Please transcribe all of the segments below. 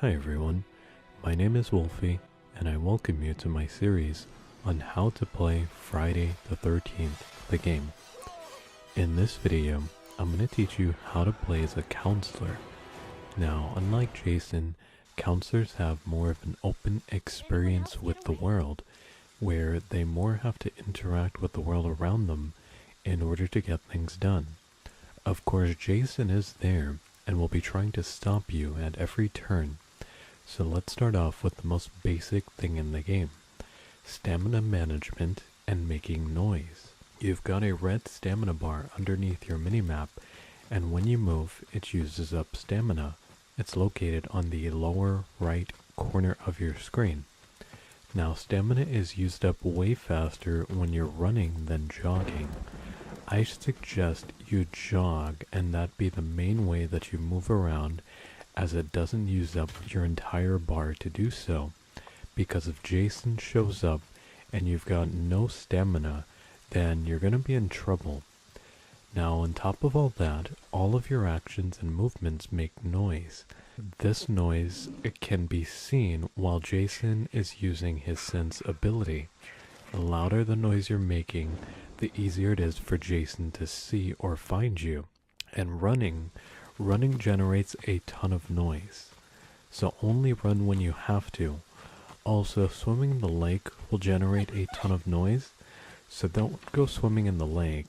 Hi everyone, my name is Wolfie, and I welcome you to my series on how to play Friday the 13th, the game. In this video, I'm going to teach you how to play as a counselor. Now, unlike Jason, counselors have more of an open experience with the world, where they more have to interact with the world around them in order to get things done. Of course, Jason is there and will be trying to stop you at every turn. So let's start off with the most basic thing in the game: stamina management and making noise. You've got a red stamina bar underneath your minimap, and when you move, it uses up stamina. It's located on the lower right corner of your screen. Now, stamina is used up way faster when you're running than jogging. I suggest you jog, and that be the main way that you move around, as it doesn't use up your entire bar to do so. Because if Jason shows up and you've got no stamina, then you're going to be in trouble. Now, on top of all that, all of your actions and movements make noise. This noise, it can be seen while Jason is using his sense ability. The louder the noise you're making, the easier it is for Jason to see or find you. And running generates a ton of noise, so only run when you have to. Also, swimming in the lake will generate a ton of noise, so don't go swimming in the lake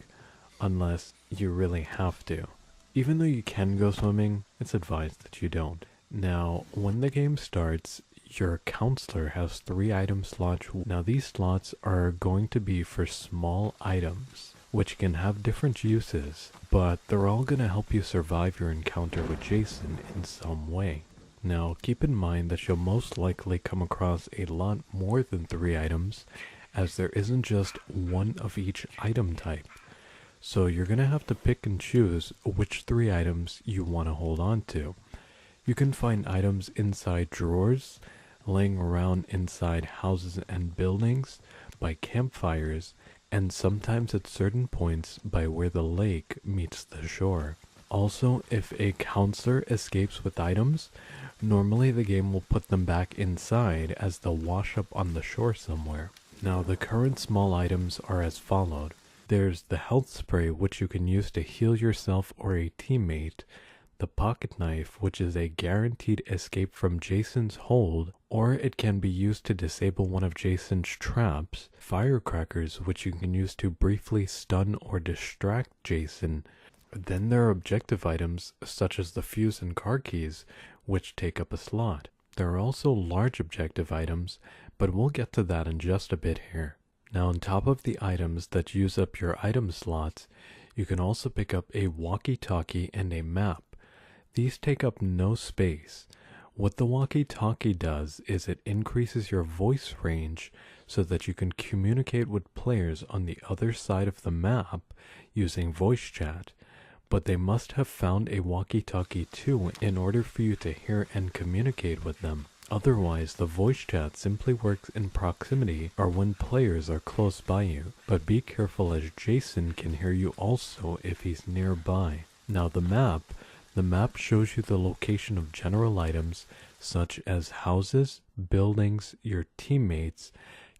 unless you really have to. Even though you can go swimming, it's advised that you don't. Now, when the game starts, your counselor has 3 item slots. Now, these slots are going to be for small items, which can have different uses, but they're all going to help you survive your encounter with Jason in some way. Now, keep in mind that you'll most likely come across a lot more than 3 items, as there isn't just one of each item type. So you're going to have to pick and choose which 3 items you want to hold on to. You can find items inside drawers, laying around inside houses and buildings, by campfires, and sometimes at certain points by where the lake meets the shore. Also, if a counselor escapes with items, normally the game will put them back inside as they'll wash up on the shore somewhere. Now, the current small items are as followed. There's the health spray, which you can use to heal yourself or a teammate; the pocket knife, which is a guaranteed escape from Jason's hold, or it can be used to disable one of Jason's traps; firecrackers, which you can use to briefly stun or distract Jason. Then there are objective items, such as the fuse and car keys, which take up a slot. There are also large objective items, but we'll get to that in just a bit here. Now, on top of the items that use up your item slots, you can also pick up a walkie-talkie and a map. These take up no space. What the walkie-talkie does is it increases your voice range so that you can communicate with players on the other side of the map using voice chat. But they must have found a walkie-talkie too in order for you to hear and communicate with them. Otherwise, the voice chat simply works in proximity or when players are close by you. But be careful, as Jason can hear you also if he's nearby. Now, the map shows you the location of general items such as houses, buildings, your teammates,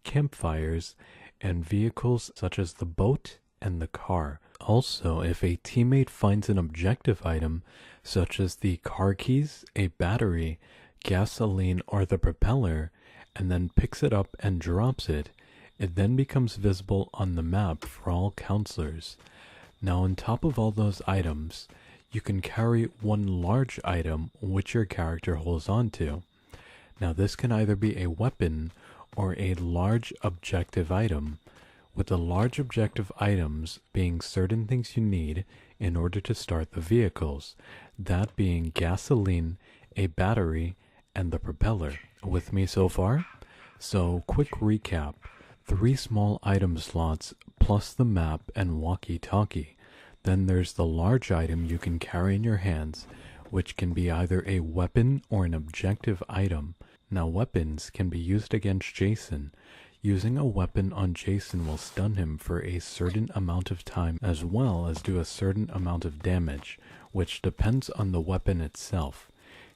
campfires, and vehicles such as the boat and the car. Also, if a teammate finds an objective item such as the car keys, a battery, gasoline, or the propeller, and then picks it up and drops it, it then becomes visible on the map for all counselors. Now, on top of all those items, you can carry one large item which your character holds on to. Now, this can either be a weapon or a large objective item, with the large objective items being certain things you need in order to start the vehicles, that being gasoline, a battery, and the propeller. With me so far? So, quick recap: 3 small item slots plus the map and walkie-talkie. Then there's the large item you can carry in your hands, which can be either a weapon or an objective item. Now, weapons can be used against Jason. Using a weapon on Jason will stun him for a certain amount of time, as well as do a certain amount of damage, which depends on the weapon itself.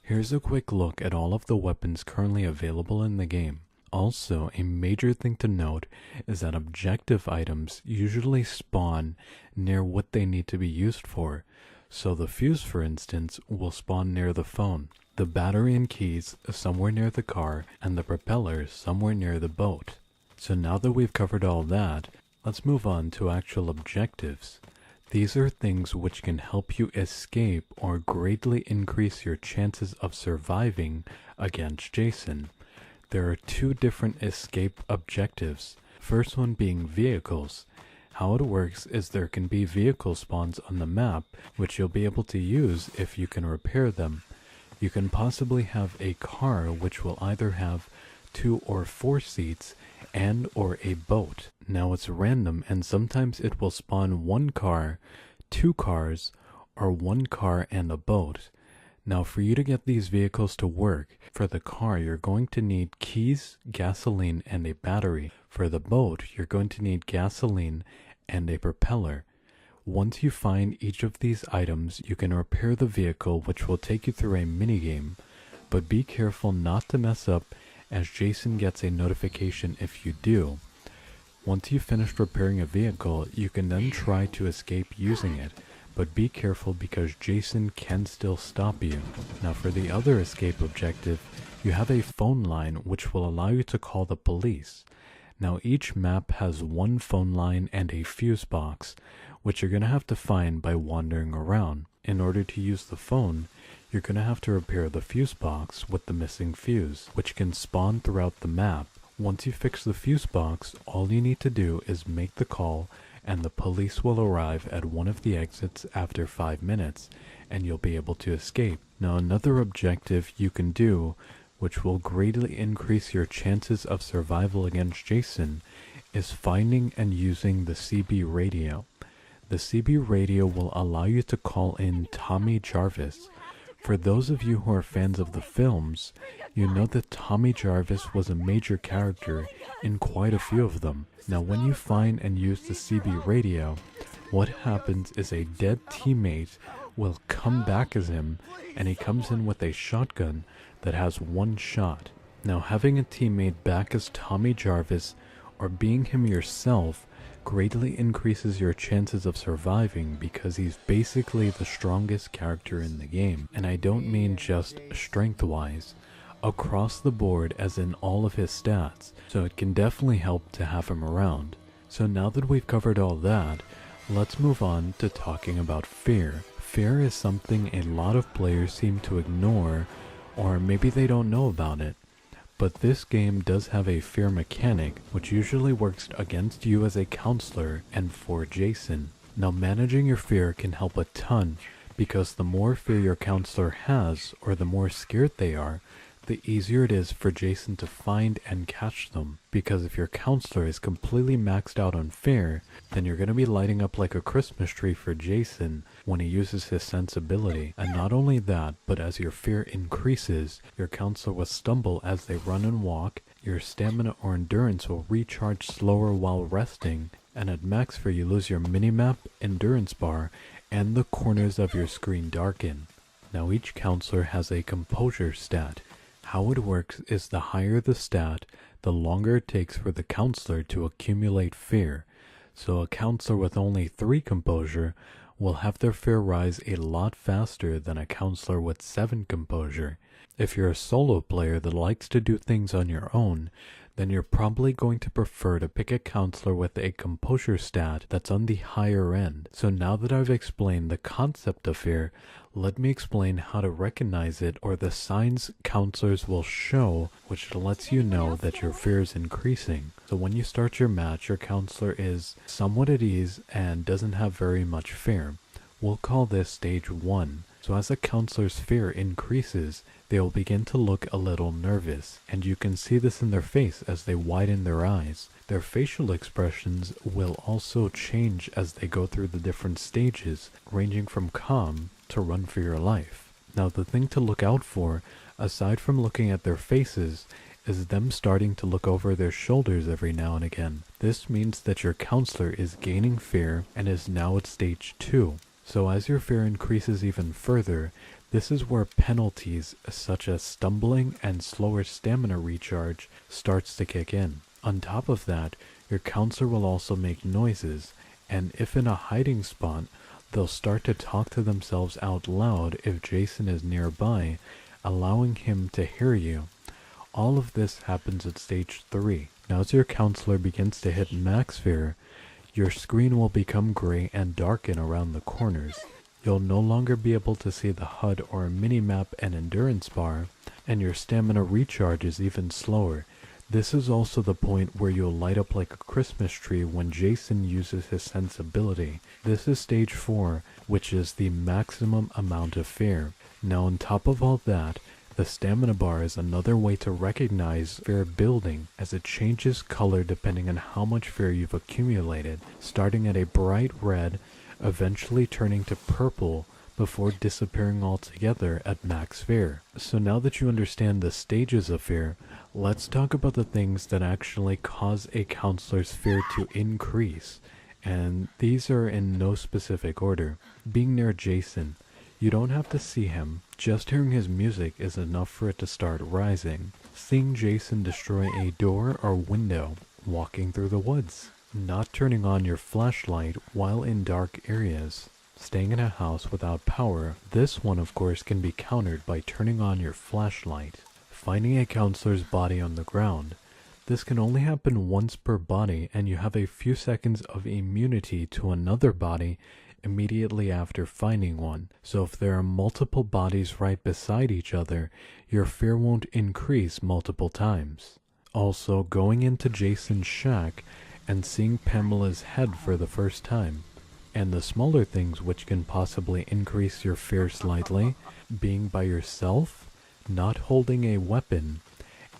Here's a quick look at all of the weapons currently available in the game. Also, a major thing to note is that objective items usually spawn near what they need to be used for. So the fuse, for instance, will spawn near the phone, the battery and keys somewhere near the car, and the propeller somewhere near the boat. So now that we've covered all that, let's move on to actual objectives. These are things which can help you escape or greatly increase your chances of surviving against Jason. There are two different escape objectives. First one being vehicles. How it works is there can be vehicle spawns on the map which you'll be able to use if you can repair them. You can possibly have a car which will either have 2 or 4 seats and or a boat. Now it's random and sometimes it will spawn 1 car, 2 cars, or 1 car and a boat. Now for you to get these vehicles to work, for the car you're going to need keys, gasoline, and a battery. For the boat you're going to need gasoline and a propeller. Once you find each of these items, you can repair the vehicle, which will take you through a minigame. But be careful not to mess up, as Jason gets a notification if you do. Once you've finished repairing a vehicle, you can then try to escape using it. But be careful because Jason can still stop you. Now for the other escape objective, you have a phone line which will allow you to call the police. Now each map has 1 phone line and a fuse box, which you're going to have to find by wandering around. In order to use the phone, you're going to have to repair the fuse box with the missing fuse, which can spawn throughout the map. Once you fix the fuse box, all you need to do is make the call, and the police will arrive at one of the exits after 5 minutes, and you'll be able to escape. Now another objective you can do, which will greatly increase your chances of survival against Jason, is finding and using the CB radio. The CB radio will allow you to call in Tommy Jarvis. For those of you who are fans of the films, you know that Tommy Jarvis was a major character in quite a few of them. Now when you find and use the CB radio, what happens is a dead teammate will come back as him, and he comes in with a shotgun that has 1 shot. Now having a teammate back as Tommy Jarvis or being him yourself greatly increases your chances of surviving because he's basically the strongest character in the game. And I don't mean just strength-wise, across the board as in all of his stats, so it can definitely help to have him around. So now that we've covered all that, let's move on to talking about fear. Fear is something a lot of players seem to ignore, or maybe they don't know about it. But this game does have a fear mechanic, which usually works against you as a counselor and for Jason. Now managing your fear can help a ton, because the more fear your counselor has, or the more scared they are, the easier it is for Jason to find and catch them. Because if your counselor is completely maxed out on fear, then you're going to be lighting up like a Christmas tree for Jason when he uses his sensibility. And not only that, but as your fear increases, your counselor will stumble as they run and walk, your stamina or endurance will recharge slower while resting, and at max fear you lose your minimap, endurance bar, and the corners of your screen darken. Now each counselor has a Composure Stat. How it works is the higher the stat, the longer it takes for the counselor to accumulate fear. So a counselor with only 3 composure will have their fear rise a lot faster than a counselor with 7 composure. If you're a solo player that likes to do things on your own, then you're probably going to prefer to pick a counselor with a Composure Stat that's on the higher end. So now that I've explained the concept of fear, let me explain how to recognize it, or the signs counselors will show, which lets you know that your fear is increasing. So when you start your match, your counselor is somewhat at ease and doesn't have very much fear. We'll call this stage 1. So as a counselor's fear increases, they will begin to look a little nervous, and you can see this in their face as they widen their eyes. Their facial expressions will also change as they go through the different stages, ranging from calm to run for your life. Now the thing to look out for, aside from looking at their faces, is them starting to look over their shoulders every now and again. This means that your counselor is gaining fear and is now at stage 2. So as your fear increases even further, this is where penalties such as stumbling and slower stamina recharge starts to kick in. On top of that, your counselor will also make noises, and if in a hiding spot, they'll start to talk to themselves out loud if Jason is nearby, allowing him to hear you. All of this happens at stage 3. Now as your counselor begins to hit max fear, your screen will become gray and darken around the corners. You'll no longer be able to see the HUD or a mini-map and endurance bar, and your stamina recharge is even slower. This is also the point where you'll light up like a Christmas tree when Jason uses his sensibility. This is stage 4, which is the maximum amount of fear. Now on top of all that, the stamina bar is another way to recognize fear building, as it changes color depending on how much fear you've accumulated, starting at a bright red, eventually turning to purple, before disappearing altogether at max fear. So now that you understand the stages of fear, let's talk about the things that actually cause a counselor's fear to increase, and these are in no specific order. Being near Jason. You don't have to see him, just hearing his music is enough for it to start rising. Seeing Jason destroy a door or window, walking through the woods. Not turning on your flashlight while in dark areas. Staying in a house without power. This one of course can be countered by turning on your flashlight. Finding a counselor's body on the ground. This can only happen once per body, and you have a few seconds of immunity to another body immediately after finding one. So if there are multiple bodies right beside each other, your fear won't increase multiple times. Also, going into Jason's shack and seeing Pamela's head for the first time. And the smaller things which can possibly increase your fear slightly, being by yourself, not holding a weapon,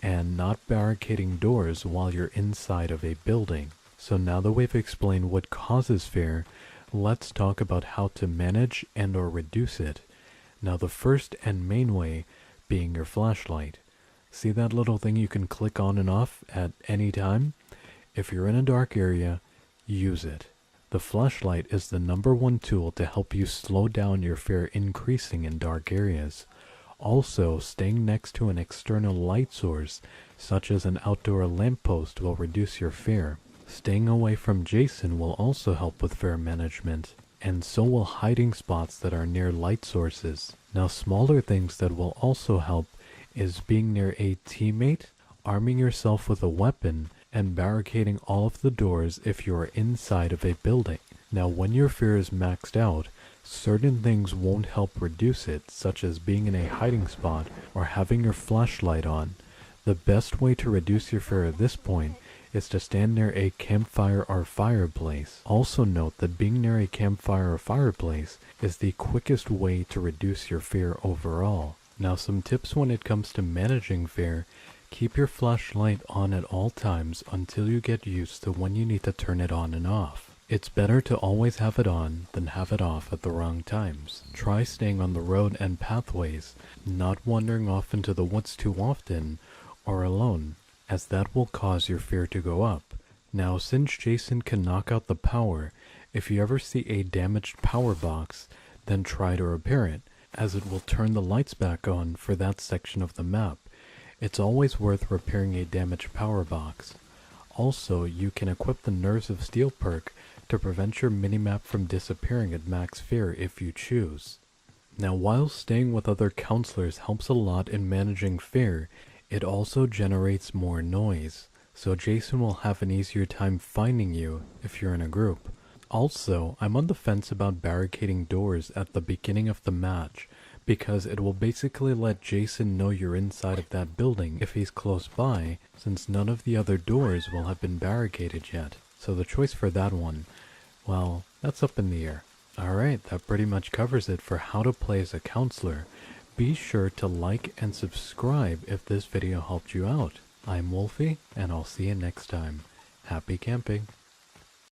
and not barricading doors while you're inside of a building. So now that we've explained what causes fear, let's talk about how to manage and or reduce it. Now the first and main way being your flashlight. See that little thing you can click on and off at any time? If you're in a dark area, use it. The flashlight is the #1 tool to help you slow down your fear increasing in dark areas. Also, staying next to an external light source, such as an outdoor lamppost, will reduce your fear. Staying away from Jason will also help with fear management, and so will hiding spots that are near light sources. Now, smaller things that will also help is being near a teammate, arming yourself with a weapon, and barricading all of the doors if you are inside of a building. Now when your fear is maxed out, certain things won't help reduce it, such as being in a hiding spot or having your flashlight on. The best way to reduce your fear at this point is to stand near a campfire or fireplace. Also note that being near a campfire or fireplace is the quickest way to reduce your fear overall. Now some tips when it comes to managing fear. Keep your flashlight on at all times until you get used to when you need to turn it on and off. It's better to always have it on than have it off at the wrong times. Try staying on the road and pathways, not wandering off into the woods too often or alone, as that will cause your fear to go up. Now since Jason can knock out the power, if you ever see a damaged power box, then try to repair it, as it will turn the lights back on for that section of the map. It's always worth repairing a damaged power box. Also, you can equip the Nerves of Steel perk to prevent your minimap from disappearing at max fear if you choose. Now while staying with other counselors helps a lot in managing fear, it also generates more noise, so Jason will have an easier time finding you if you're in a group. Also, I'm on the fence about barricading doors at the beginning of the match, because it will basically let Jason know you're inside of that building if he's close by, since none of the other doors will have been barricaded yet. So the choice for that one, well, that's up in the air. Alright, that pretty much covers it for how to play as a counselor. Be sure to like and subscribe if this video helped you out. I'm Wolfie, and I'll see you next time. Happy camping!